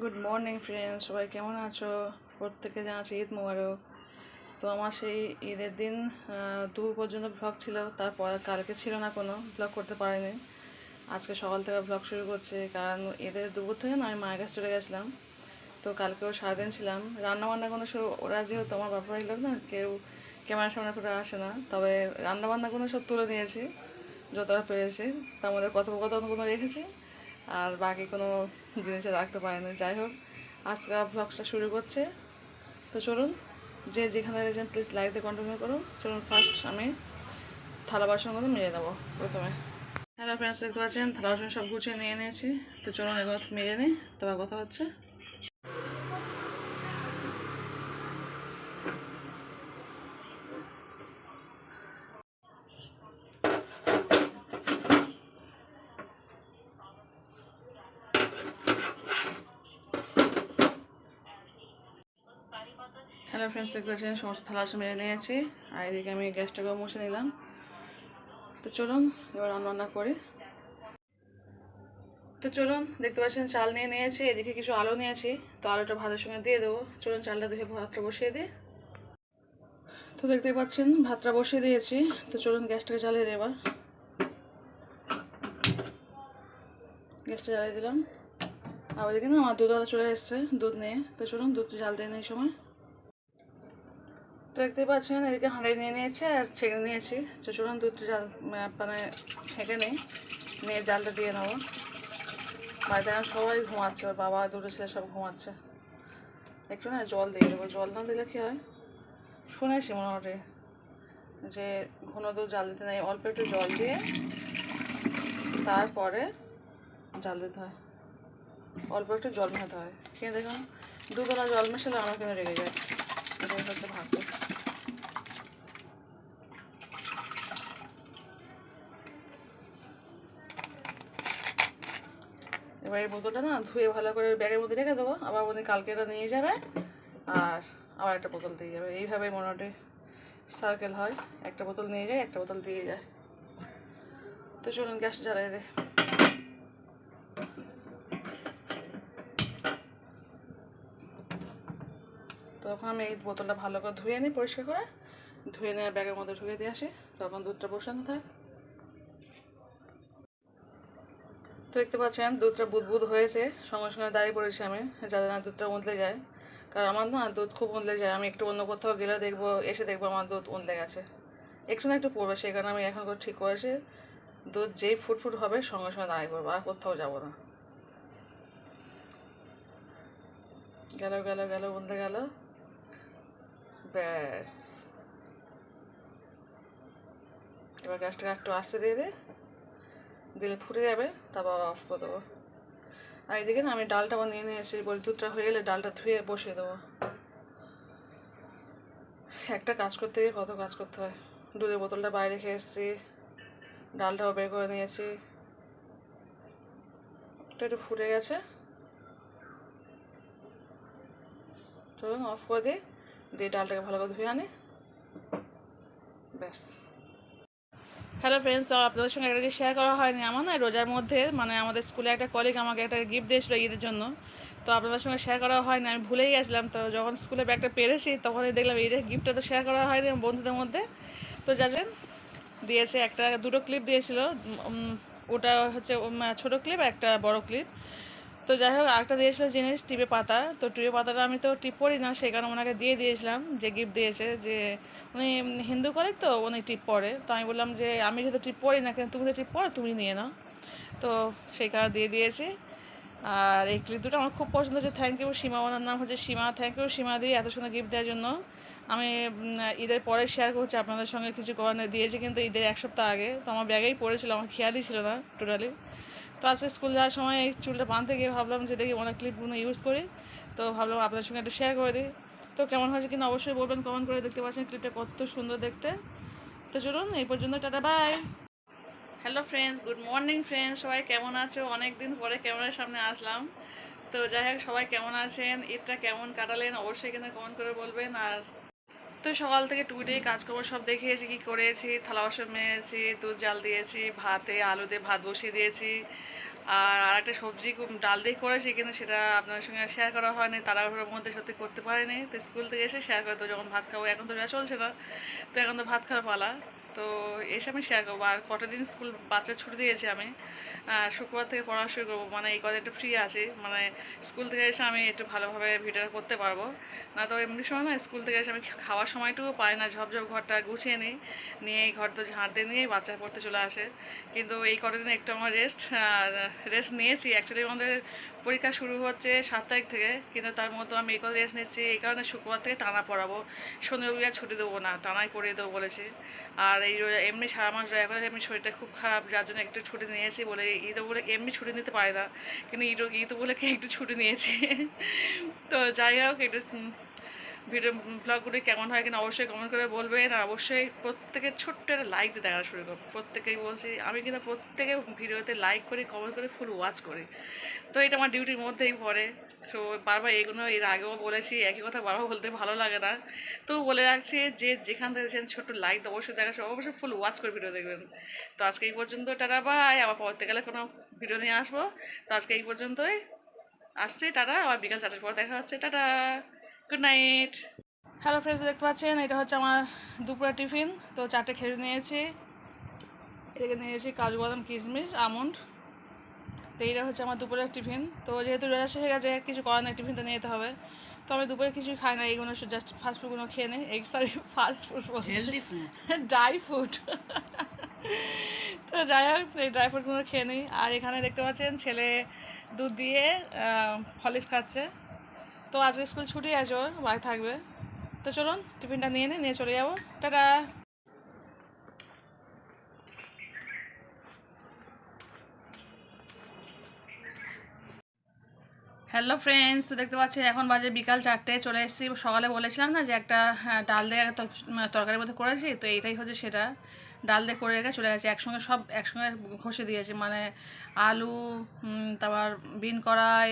Good morning friends, সবাই কেমন আছো? প্রত্যেকে জানাচ্ছি ঈদ মোবারক। তো আমার সেই ঈদের দিন দুপুর পর্যন্ত ব্লগ ছিল, তারপর কালকে ছিল না, কোনো ব্লগ করতে পারিনি। আজকে সকাল থেকে ব্লগ শুরু করছি, কারণ ঈদের দুপুর থেকে না আমি মায়ের কাছে চলে গেছিলাম। তো কালকেও সারাদিন ছিলাম, রান্নাবান্না কোনো শুরু, ওরা যেহেতু আমার বাপের লোক না, কেউ ক্যামেরার সামনে ফুটে আসে না, তবে রান্নাবান্নাগুলো সব তুলে নিয়েছি যতটা পেরেছি। তার মধ্যে কথোপকথনগুলো রেখেছি, আর বাকি কোনো জিনিসে রাখতে পারিনি। যাই হোক, আজকে ব্লগটা শুরু করছে। তো চলুন, যে যেখানে রয়েছেন প্লিজ লাইভে কন্টিনিউ করুন। চলুন, ফার্স্ট আমি থালা বাসনগুলো মেরে নেবো প্রথমে। হ্যালো ফ্রেন্ডস, দেখতে পাচ্ছেন থালা বাসন সব গুছিয়ে নিয়ে নিয়েছি। তো চলুন এগুলো মেরে নিই, তবে কথা হচ্ছে। হ্যালো ফ্রেন্ডস, দেখতে পাচ্ছেন সমস্ত থালা বাসন মেরে নিয়েছি, আর এদিকে আমি গ্যাসটাকেও মুছে নিলাম। তো চলুন এবার রান্না করি। তো চলুন, দেখতে পাচ্ছেন চাল নিয়ে নিয়েছি, এদিকে কিছু আলু নিয়েছি। তো আলুটা ভাতের সঙ্গে দিয়ে দেবো। চলুন চালটা ধুয়ে ভাতটা বসিয়ে দিই। তো দেখতেই পাচ্ছেন ভাতটা বসিয়ে দিয়েছি। তো চলুন গ্যাসটাকে জ্বালিয়ে দিই এবার। গ্যাসটা জ্বালিয়ে দিলাম। আর ওইদিকে না আমার দুধওয়ালা চলে এসছে দুধ নিয়ে। তো চলুন দুধটা জ্বাল দিয়ে নিই সময়। তো দেখতেই পাচ্ছেন এদিকে হাঁড়ি নিয়ে নিয়েছে আর ছেঁকে নিয়েছি। তো চলুন দুধটা জাল মানে ছেঁকে নিই, নিয়ে জালটা দিয়ে নেবো। বাড়িতে এখন সবাই ঘুমাচ্ছে, ওর বাবা দুটো ছেলে সব ঘুমাচ্ছে। একটু না জল দিয়ে দেবো, জল না দিলে কী হয় শুনেছি মোটামুটি যে ঘন দুধ জাল দিতে নেই, অল্প একটু জল দিয়ে তারপরে জাল দিতে হয়, অল্প একটু জল মেশাতে হয়। কিন্তু দেখুন দুধওয়ালা জল মেশালে আমার কিন্তু রেগে যায়, এটাই হচ্ছে ভাগ্য। এবার এই বোতলটা না ধুয়ে ভালো করে ব্যাগের মধ্যে রেখে দেবো, আবার উনি কালকে এটা নিয়ে যাবে আর আবার একটা বোতল দিয়ে যাবে। এইভাবেই মোটামুটি সার্কেল হয়, একটা বোতল নিয়ে যায় একটা বোতল দিয়ে যায়। তো চলুন গ্যাসটা জ্বালিয়ে দিই। তখন আমি এই বোতলটা ভালো করে ধুয়ে নিই, পরিষ্কার করে ধুয়ে নিয়ে ব্যাগের মধ্যে ঢুকে দিয়ে আসি, তখন দুধটা বসানো থাক। তো দেখতে পাচ্ছেন দুধটা বুদবুদ হয়েছে, সঙ্গে সঙ্গে দাঁড়িয়ে পড়েছি আমি, যাতে না দুধটা উতলে যায়। কারণ আমার না দুধ খুব উতলে যায়, আমি একটু অন্য কোথাও গেলে দেখবো, এসে দেখবো আমার দুধ উতলে গেছে, একটু না একটু পড়বে। সেই কারণে আমি এখন করে ঠিক করেছি দুধ যেই ফুটফুট হবে সঙ্গে সঙ্গে দাঁড়িয়ে পড়বো, আর কোথাও যাবো না। গেল গেল গেল উতলে গেল, ব্যাস। এবার গ্যাসটাকে একটু আস্তে দিয়ে দিলে ফুটে যাবে, তারপর অফ করে দেবো। আর এদিকে না আমি ডালটা নিয়ে নিয়েছি, বলি দুধটা হয়ে গেলে ডালটা ধুয়ে বসিয়ে দেবো। একটা কাজ করতে গিয়ে কত কাজ করতে হয়। দুধের বোতলটা বাইরে রেখে এসেছি, ডালটাও বের করে নিয়েছি। তো একটু ফুটে গেছে, চলুন অফ করে দিই, দিয়ে ডালটাকে ভালো করে ধুয়ে আনি, ব্যাস। হ্যালো ফ্রেন্ডস, তো আপনাদের সঙ্গে একটা শেয়ার করা হয়নি। আমার না রোজার মধ্যে মানে আমাদের স্কুলে একটা কলিগ আমাকে একটা গিফট দিয়েছিলো ঈদের জন্য। তো আপনাদের সঙ্গে শেয়ার করা হয়নি, আমি ভুলেই গেছিলাম। তো যখন স্কুলে ব্যাগটা পেরেছি তখনই দেখলাম ঈদের গিফটটা তো শেয়ার করা হয়নি বন্ধুদের মধ্যে। তো জানেন দিয়েছে একটা, দুটো ক্লিপ দিয়েছিল। ওটা হচ্ছে ছোটো ক্লিপ, একটা বড় ক্লিপ। তো যাই হোক আরেকটা দিয়েছিল জিনিস, টিপে পাতা। তো টিপে পাতাটা আমি তো টিপ পড়ি না, সেই কারণে ওনাকে দিয়ে দিয়েছিলাম, যে গিফট দিয়েছে, যে উনি হিন্দু করে তো উনি টিপ পড়ে। তো আমি বললাম যে আমি যেহেতু টিপ পড়ি না, কিন্তু তুমি তো টিপ পড়ো, তুমি নিয়ে নাও। তো সেই কারণে দিয়ে দিয়েছি। আর এই ক্লিপ দুটো আমার খুব পছন্দ হচ্ছে। থ্যাংক ইউ সীমা, ওনার নাম হচ্ছে সীমা। থ্যাংক ইউ সীমা দিয়ে এত সুন্দর গিফট দেওয়ার জন্য। আমি ঈদের পরে শেয়ার করছি আপনাদের সঙ্গে, কিছু করানো দিয়েছি কিন্তু ঈদের এক সপ্তাহ আগে। তো আমার ব্যাগেই পড়েছিল, আমার খেয়ালই ছিল না টোটালি। তো আজকে স্কুল যাওয়ার সময় এই চুলটা বাঁধতে গিয়ে ভাবলাম যে দেখি অনেক ক্লিপগুলো ইউজ করি, তো ভাবলাম আপনাদের সঙ্গে একটু শেয়ার করে দিই। তো কেমন হয়েছে কিন্তু অবশ্যই বলবেন কমেন্ট করে। দেখতে পাচ্ছেন ক্লিপটা কত সুন্দর দেখতে। তো চলুন এই পর্যন্ত, tata bye. Hello friends, good morning friends, সবাই কেমন আছো? অনেক দিন পরে ক্যামেরার সামনে আসলাম। তো যাই হোক সবাই কেমন আছেন, ঈদটা কেমন কাটালেন অবশ্যই কিন্তু কমেন্ট করে বলবেন। আর তো সকাল থেকে টুইটেই কাজকর্ম সব দেখিয়েছি, কী করেছি। থালা বাসন মেজেছি, দুধ জাল দিয়েছি, ভাতে আলু দিয়ে ভাত বসিয়ে দিয়েছি, আর আরেকটা সবজি ডাল দিয়ে করেছি, কিন্তু সেটা আপনাদের সঙ্গে শেয়ার করা হয়নি, তাড়াহুড়োর মধ্যে সত্যি করতে পারিনি। তো স্কুল থেকে এসে শেয়ার করে, তো যখন ভাত খাবো, এখন তো এটা চলছে না, তো এখন তো ভাত খাওয়ার পালা, তো এসে আমি শেয়ার করবো। আর কটা দিন স্কুল বাচ্চা ছুটি দিয়েছি আমি, শুক্রবার থেকে পড়া শুরু করবো, মানে এই কদিন একটু ফ্রি আছি, মানে স্কুল থেকে এসে আমি একটু ভালোভাবে ভিডিওটা করতে পারবো। না তো এমনি সময় না, স্কুল থেকে এসে আমি খাওয়ার সময়টুকু পাই না, ঝপঝপ ঘরটা গুছিয়ে নিই, নিয়ে এই ঘর তো ঝাঁট দিয়ে নিয়েই বাচ্চা পড়তে চলে আসে। কিন্তু এই কটা দিন একটু আমার রেস্ট নিয়েছি। অ্যাকচুয়ালি আমাদের পরীক্ষা শুরু হচ্ছে 7 তারিখ থেকে, কিন্তু তার মতো আমি এই কথা রেস্ট নিচ্ছি, এই কারণে শুক্রবার থেকে টানা পড়াবো, শনি রবিবার ছুটি দেবো না, টানাই পড়িয়ে দেবো বলেছি। আর এই এমনি সারা মাস ড্রাইভার এমনি শরীরটা খুব খারাপ, যার জন্য একটু ছুটি নিয়েছি, বলে ঈদ বলে এমনি ছুটি নিতে পারে না, কিন্তু ঈদ বলে একটু ছুটি নিয়েছি। তো যাই হোক, একটু ভিডিও ব্লগগুলি কেমন হয় কিনা অবশ্যই কমেন্ট করে বলবেন। আর অবশ্যই প্রত্যেকের ছোট্ট একটা লাইক দিয়ে দেখা শুরু করবো, প্রত্যেকেই বলছি আমি, কিন্তু প্রত্যেকে ভিডিওতে লাইক করি, কমেন্ট করে ফুল ওয়াচ করি, তো এটা আমার ডিউটির মধ্যেই পড়ে। তো বারবার এগুলো এর আগেও বলেছি, একই কথা বারবার বলতে ভালো লাগে না, তো বলে রাখছি যে যেখান থেকে ছোট্ট লাইক অবশ্যই দেখা, অবশ্যই ফুল ওয়াচ করে ভিডিও দেখবেন। তো আজকে এই পর্যন্ত, টাটা বাই, আবার পড়তে গেলে কোনো ভিডিও নিয়ে আসবো। তো আজকে এই পর্যন্তই, আসছি, টাটা, আবার বিকাল 4টার পর দেখা হচ্ছে, tata, good night. Hello friends, দেখতে পাচ্ছেন এটা হচ্ছে আমার দুপুরের টিফিন। তো 4টে খেজুর নিয়েছি, এদিকে নিয়েছি কাজু বাদাম কিশমিশ আমন্ড। তো এইটা হচ্ছে আমার দুপুরের টিফিন। তো যেহেতু রোজা শেষ হয়ে গেছে, কিছু করার নেই, টিফিন তো নিয়ে যেতে হবে। তো আমি দুপুরে কিছুই খাই না, এইগুলো জাস্ট ফাস্টফুডগুলো খেয়ে নিই, fast food, healthy food, dry fruit. তো যাই হোক, এই ড্রাই ফ্রুটসগুলো খেয়ে নিই। আর এখানে দেখতে পাচ্ছেন ছেলে দুধ দিয়ে হরলিক্স খাচ্ছে। তো আজকে স্কুল ছুটি আছে, ওর বাড়ি থাকবে। তো চলুন টিফিনটা নিয়ে চলে যাবো, টাটা। হ্যালো ফ্রেন্ডস, তো দেখতে পাচ্ছি এখন বাজে বিকাল 4টে, চলে এসেছি। সকালে বলেছিলাম না যে একটা ডাল দিয়ে একটা তরকারির মধ্যে করেছি, তো এইটাই হচ্ছে সেটা, ডাল দিয়ে করে রেখে চলে গেছে, সব একসঙ্গে ঘষে দিয়েছি, মানে আলু, তারপর বিন কড়াই,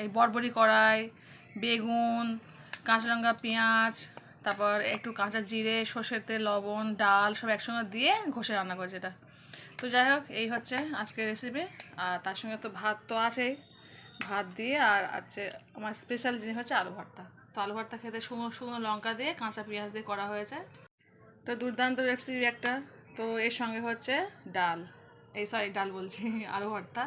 এই বরবরি কড়াই, বেগুন, কাঁচা লঙ্কা, পেঁয়াজ, তারপর একটু কাঁচা জিরে, সর্ষের তেল, লবণ, ডাল সব একসঙ্গে দিয়ে ঘষে রান্না করেছে এটা। তো যাই হোক, এই হচ্ছে আজকের রেসিপি। আর তার সঙ্গে তো ভাত তো আছেই, ভাত দিয়ে, আর আছে আমার স্পেশাল জিনিস হচ্ছে আলু ভর্তা। তো আলু ভর্তা খেতে শুকনো শুকনো লঙ্কা দিয়ে, কাঁচা পেঁয়াজ দিয়ে করা হয়েছে, তো দুর্দান্ত রেসিপি একটা। তো এর সঙ্গে হচ্ছে ডাল, ডাল বলছি, আলু ভর্তা।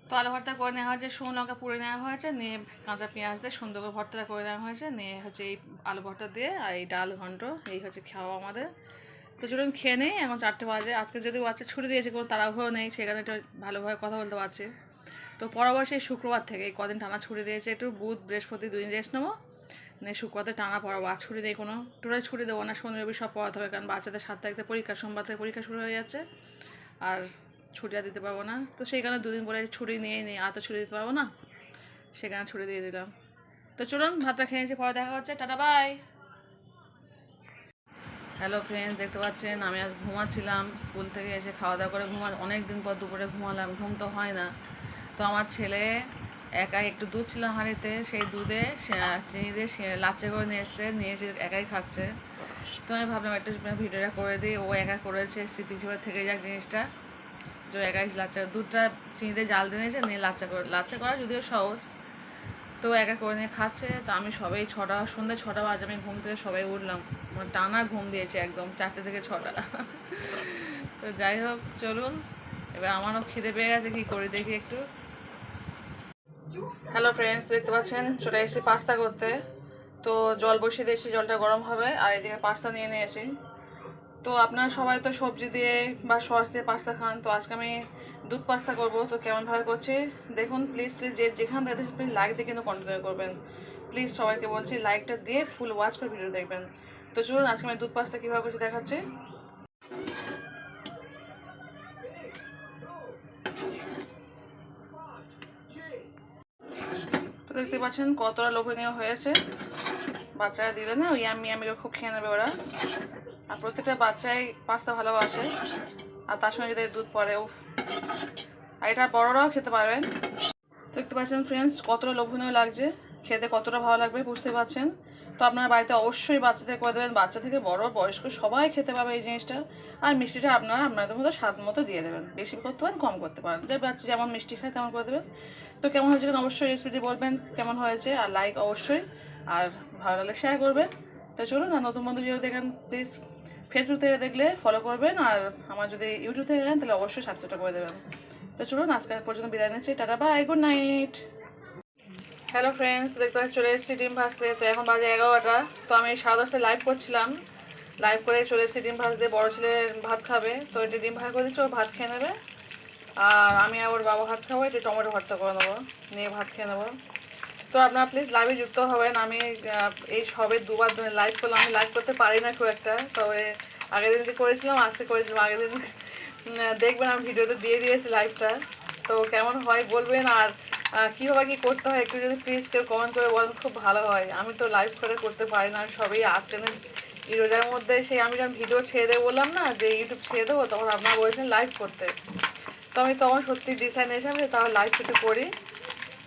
তো আলু ভর্তা করে নেওয়া হয়েছে, শুকনো লঙ্কা পুড়ে নেওয়া হয়েছে, নিয়ে কাঁচা পেঁয়াজ দিয়ে সুন্দর করে ভর্তাটা করে নেওয়া হয়েছে, নিয়ে হচ্ছে এই আলু ভর্তা দিয়ে আর এই ডাল ঘন্ট, এই হচ্ছে খাওয়া আমাদের। তো চলুন খেয়ে নেই, এখন 4টে বাজে। আজকে যদি বাচ্চা ছুটি দিয়েছে, কোনো তাড়াহুড়ো নেই, সেখানে একটু ভালোভাবে কথা বলতে পারছি। তো পরবর্তী শুক্রবার থেকে এই কদিন টানা ছুটি দিয়েছে, একটু বুধ বৃহস্পতি 2 দিন রেস্ট নেবো, মানে শুক্রবারে টানা পড়াবো। আর ছুটি নেই, কোনো টোটাল ছুটি দেবো না, শনি রবি সব পড়াতে হবে, কারণ বাচ্চাদের 7 তারিখ থেকে পরীক্ষা, সোমবার থেকে পরীক্ষা শুরু হয়ে যাচ্ছে, আর ছুটি আর দিতে পারবো না। তো সেই কারণে 2 দিন বলে ছুটি নিয়ে আর তো ছুটি দিতে পারবো না, সেখানে ছুটি দিয়ে দিলাম। তো চলুন ভাতটা খেয়ে নিয়েছি, পরে দেখা হচ্ছে, টাটা বাই। হ্যালো ফ্রেন্ডস, দেখতে পাচ্ছেন আমি আজ ঘুমাচ্ছিলাম, স্কুল থেকে এসে খাওয়া দাওয়া করে অনেক দিন পর দুপুরে ঘুমালাম, ঘুম তো হয় না। তো আমার ছেলে একাই একটু দুধ ছিল হাঁড়িতে, সেই দুধে চিনি দিয়ে লাচ্চা করে নিয়ে এসে একাই খাচ্ছে। তো আমি ভাবলাম একটু ভিডিওটা করে দিই, ও একা করেছে, স্মৃতি হিসেবে থেকে যাক জিনিসটা, যে একাই লাচ্চা, দুধটা চিনি দিয়ে জাল দিয়ে নিয়েছে, নিয়ে লাচ্চা করা যদিও সহজ, তো একা করে নিয়ে খাচ্ছে। তো আমি সন্ধ্যে 6টা বাজে আমি ঘুম থেকে সবাই উঠলাম, মানে টানা ঘুম দিয়েছে একদম 4টে থেকে 6টা। তো যাই হোক, চলুন এবার আমারও খিদে পেয়ে গেছে, কী করি দেখি একটু। হ্যালো ফ্রেন্ডস, দেখতে পাচ্ছেন চলে এসেছি পাস্তা করতে। তো জল বসিয়ে দিয়েছি, জলটা গরম হবে, আর এদিকে পাস্তা নিয়ে নিয়েছি। তো আপনারা সবাই তো সবজি দিয়ে বা সস দিয়ে পাস্তা খান, তো আজকে আমি দুধ পাস্তা করবো। তো কেমনভাবে করছি দেখুন, প্লিজ যেখান থেকে প্লিজ লাইক দিয়ে কিন্তু কন্টিনিউ করবেন, প্লিজ সবাইকে বলছি লাইকটা দিয়ে ফুল ওয়াচ করে ভিডিও দেখবেন। তো চলুন আজকে আমি দুধ পাস্তা কীভাবে করছি দেখাচ্ছি। তো দেখতে পাচ্ছেন কতটা লোভনীয় হয়েছে, বাচ্চারা দিলে না ওই আমি খুব খেয়ে নেবে ওরা, আর প্রত্যেকটা বাচ্চাই পাস্তা ভালোবাসে, আর তার সঙ্গে যদি দুধ পড়ে, উফ, আর এটা বড়রাও খেতে পারবেন। দেখতে পাচ্ছেন ফ্রেন্ডস কতটা লোভনীয় লাগছে, খেতে কতটা ভালো লাগবে বুঝতে পারছেন। তো আপনারা বাড়িতে অবশ্যই বাচ্চাদের করে দেবেন, বাচ্চা থেকে বড় বয়স্ক সবাই খেতে পাবে এই জিনিসটা। আর মিষ্টিটা আপনারা আপনাদের মতো স্বাদ মতো দিয়ে দেবেন, বেশি করতে পারেন কম করতে পারেন, যে বাচ্চা যেমন মিষ্টি খায় তেমন করে দেবেন। তো কেমন হয়েছে কিনা অবশ্যই রেসিপিটি বলবেন কেমন হয়েছে, আর লাইক অবশ্যই, আর ভালো লাগলে শেয়ার করবেন। তো চলুন, আর নতুন বন্ধু যদি দেখেন প্লিজ ফেসবুক থেকে দেখলে ফলো করবেন, আর আমার যদি ইউটিউব থেকে দেখেন তাহলে অবশ্যই সাবস্ক্রাইব করে দেবেন। তো চলুন, আজকে পর্যন্ত বিদায় নিচ্ছি, tata bye, good night. Hello friends, দেখতে পাচ্ছি চলে এসেছি ডিম ভাজতে। তো এখন বাজে 11টা। তো আমি 10:30 লাইভ করছিলাম, লাইভ করে চলে এসেছি ডিম ভাজতে। বড়ো ছেলে ভাত খাবে, তো এটা ডিম ভাজা করে দিচ্ছি, ও ভাত খেয়ে নেবে। আর আমি আর ওর বাবা ভাত খাবো, এটা টমেটো ভর্তা করে নেবো, নিয়ে ভাত খেয়ে নেবো। তো আপনারা প্লিজ লাইভে যুক্ত হবেন। আমি এই সবে দুবার লাইভ করলাম, আমি লাইভ করতে পারি না খুব একটা, তবে আগের দিনকে করেছিলাম, আজকে করেছিলাম। আগের দিন দেখবেন আমি ভিডিওতে দিয়ে দিয়েছি লাইভটা, তো কেমন হয় বলবেন। আর কীভাবে কী করতে হয় একটু যদি প্লিজ কেউ কমেন্ট করে বলেন খুব ভালো হয়। আমি তো লাইভ করে করতে পারি না, সবই আজকে এই রোজার মধ্যে সেই আমি যখন ভিডিও ছেড়ে দেবো বললাম না যে ইউটিউব ছেড়ে দেবো, তখন আপনারা বলেছেন লাইভ করতে। তো আমি তখন সত্যি ডিসাইড নিয়েছিলাম যে তাহলে লাইভ একটু করি।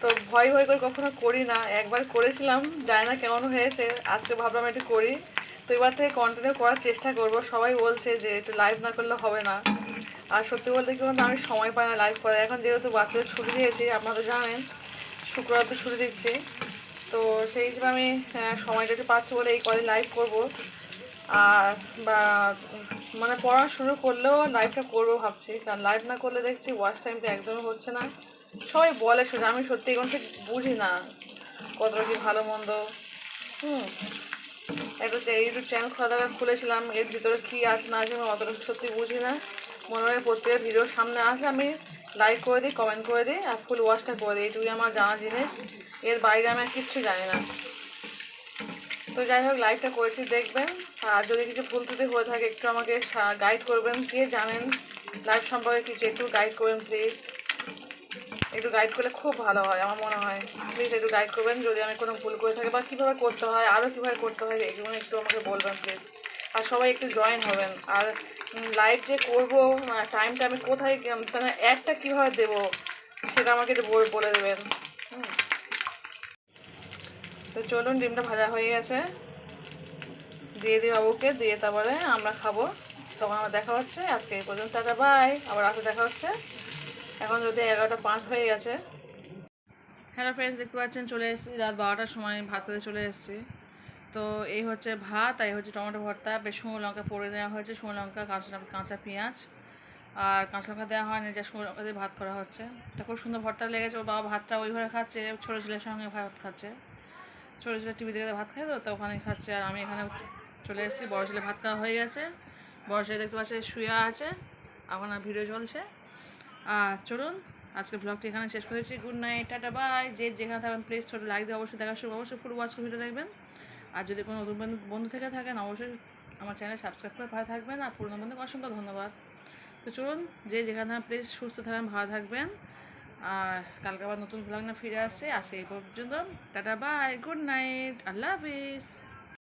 তো ভয় ভয় করে কখনো করি না, একবার করেছিলাম, জানি না কেমন হয়েছে, আজকে ভাবলাম একটু করি। তো এবার থেকে কন্টিনিউ করার চেষ্টা করব। সবাই বলছে যে একটু লাইভ না করলে হবে না, আর সত্যি বলতে কি বলতো আমি সময় পাই না লাইভ করে। এখন যেহেতু বাচ্চাদের ছুটি দিয়েছি, আপনারা জানেন শুক্রবার তো ছুটি দিচ্ছি, তো সেই হিসেবে আমি সময়টা একটু পাচ্ছি বলে এই কলে লাইভ করব। আর বা মানে পড়া শুরু করলেও লাইভটা করবো ভাবছি, কারণ লাইভ না করলে দেখছি ওয়াচ টাইমটা একদমই হচ্ছে না। সবাই বলে শুনে, আমি সত্যি এখন ঠিক বুঝি না কতটা কি ভালো মন্দ। একটা ইউটিউব চ্যানেল খুলেছিলাম, এর ভিতরে কী আছে না আছে আমি অতটা সত্যি বুঝি না। মনে হয় প্রত্যেকের ভিডিওর সামনে আসে, আমি লাইক করে দিই, কমেন্ট করে দিই, আর ফুল ওয়াচটা করে দিই, এইটুকুই আমার জানা জিনিস। এর বাইরে আমি আর কিচ্ছু জানি না। তো যাই হোক, লাইভটা করেছি দেখবেন, আর যদি কিছু ভুল ত্রুটি হয়ে থাকে একটু আমাকে গাইড করবেন। কে জানেন লাইভ সম্পর্কে কিছু, একটু গাইড করবেন প্লিজ। একটু গাইড করলে খুব ভালো হয় আমার মনে হয়। প্লিজ একটু গাইড করবেন যদি আমি কোনো ভুল করে থাকি, বা কীভাবে করতে হয়, আরও কীভাবে করতে হয়, এগুলো একটু আমাকে বলবেন প্লিজ। আর সবাই একটু জয়েন হবেন। আর লাইভ যে করবো টাইমটা আমি কোথায় মানে অ্যাডটা কীভাবে দেবো সেটা আমাকে একটু বলে দেবেন। তো চলুন, ডিমটা ভাজা হয়ে গেছে, দিয়ে দিই বাবুকে, দিয়ে তারপরে আমরা খাবো। তখন আমার দেখা হচ্ছে। আজকে এই পর্যন্ত, টাটা বাই, আবার রাতে দেখা হচ্ছে। এখন যদি 11টা 5 হয়ে গেছে। হ্যালো ফ্রেন্ডস, দেখতে পাচ্ছেন চলে এসেছি রাত 12টার সময়, ভাত খেতে চলে এসেছি। তো এই হচ্ছে ভাত, আর এই হচ্ছে টমেটো ভর্তা, বেশ শুকনো লঙ্কা পড়ে দেওয়া হয়েছে, শুকনো লঙ্কা, কাঁচা পেঁয়াজ, আর কাঁচা লঙ্কা দেওয়া হয়নি, যা শুকনো লঙ্কা দিয়ে ভাত করা হচ্ছে। তো খুব সুন্দর ভর্তা লেগেছে। ওর বাবা ভাতটা ওইভাবে খাচ্ছে, ছোটো ছেলের সঙ্গে ভাত খাচ্ছে। ছোটো ছেলে টিভি দেখে ভাত খায়, তো ওখানে খাচ্ছে, আর আমি এখানে চলে এসেছি। বড়ো ছেলে ভাত খাওয়া হয়ে গেছে, বড়ো ছেলে দেখতে পাচ্ছে শুয়ে আছে, এখন আর ভিডিও চলছে। চলুন, আজকে ব্লগটি এখানে শেষ করেছি। Good night, tata bye. যে যেখানে থাকবেন প্লিজ ছোটো লাইক দিয়ে অবশ্যই দেখার সময় অবশ্যই ফুল ওয়াচ ভিডিও দেখবেন। আর যদি কোনো নতুন বন্ধু থেকে থাকেন অবশ্যই আমার চ্যানেল সাবস্ক্রাইব করে ভালো থাকবেন। আর পুরনো বন্ধুকে অসংখ্য ধন্যবাদ। তো চলুন, যে যেখানে থাকেন প্লিজ সুস্থ থাকবেন, ভালো থাকবেন। আর কালকে আবার নতুন ব্লগ না ফিরে আসছে। আজকে এই পর্যন্ত, টাটা বাই, গুড নাইট, আল্লাহ হাফিজ।